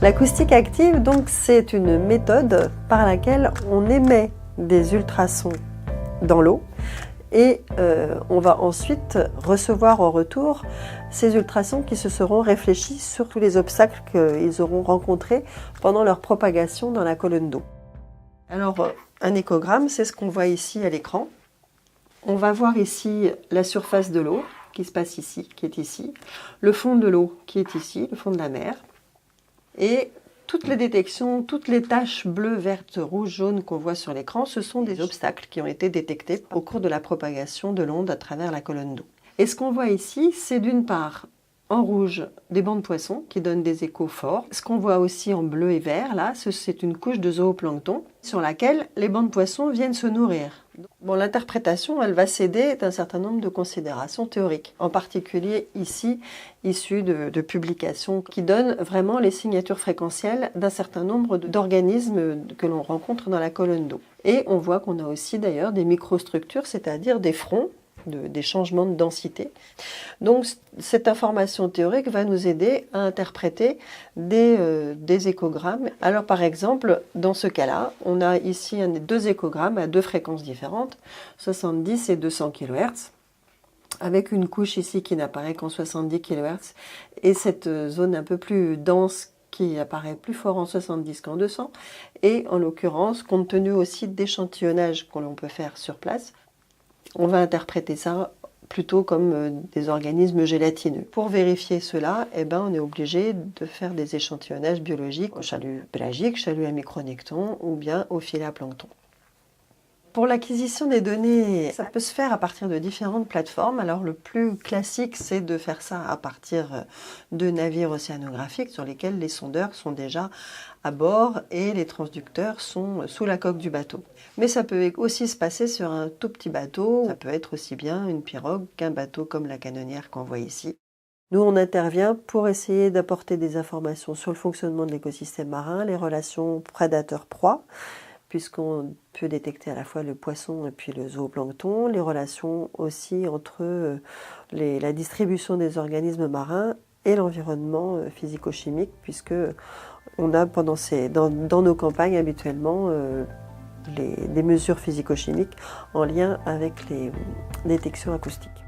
L'acoustique active, donc, c'est une méthode par laquelle on émet des ultrasons dans l'eau et on va ensuite recevoir en retour ces ultrasons qui se seront réfléchis sur tous les obstacles qu'ils auront rencontrés pendant leur propagation dans la colonne d'eau. Alors, un échogramme, c'est ce qu'on voit ici à l'écran. On va voir ici la surface de l'eau qui se passe ici, qui est ici, le fond de l'eau qui est ici, le fond de la mer. Et toutes les détections, toutes les taches bleues, vertes, rouges, jaunes qu'on voit sur l'écran, ce sont des obstacles qui ont été détectés au cours de la propagation de l'onde à travers la colonne d'eau. Et ce qu'on voit ici, c'est d'une part, en rouge, des bancs de poissons qui donnent des échos forts. Ce qu'on voit aussi en bleu et vert, là, c'est une couche de zooplancton sur laquelle les bancs de poissons viennent se nourrir. Bon, l'interprétation, elle va s'aider d'un certain nombre de considérations théoriques, en particulier ici, issues de publications qui donnent vraiment les signatures fréquentielles d'un certain nombre d'organismes que l'on rencontre dans la colonne d'eau. Et on voit qu'on a aussi d'ailleurs des microstructures, c'est-à-dire des fronts, des changements de densité. Donc cette information théorique va nous aider à interpréter des échogrammes. Alors par exemple, dans ce cas-là, on a ici deux échogrammes à deux fréquences différentes, 70 et 200 kHz, avec une couche ici qui n'apparaît qu'en 70 kHz, et cette zone un peu plus dense qui apparaît plus fort en 70 qu'en 200, et en l'occurrence, compte tenu aussi d'échantillonnage que l'on peut faire sur place, on va interpréter ça plutôt comme des organismes gélatineux. Pour vérifier cela, on est obligé de faire des échantillonnages biologiques au chalut pélagique, chalut à micronecton ou bien au filet à plancton. Pour l'acquisition des données, ça peut se faire à partir de différentes plateformes. Alors le plus classique, c'est de faire ça à partir de navires océanographiques sur lesquels les sondeurs sont déjà à bord et les transducteurs sont sous la coque du bateau. Mais ça peut aussi se passer sur un tout petit bateau. Ça peut être aussi bien une pirogue qu'un bateau comme la canonnière qu'on voit ici. Nous, on intervient pour essayer d'apporter des informations sur le fonctionnement de l'écosystème marin, les relations prédateur-proie, puisqu'on peut détecter à la fois le poisson et puis le zooplancton, les relations aussi entre la distribution des organismes marins et l'environnement physico-chimique, puisque on a dans nos campagnes habituellement des mesures physico-chimiques en lien avec les détections acoustiques.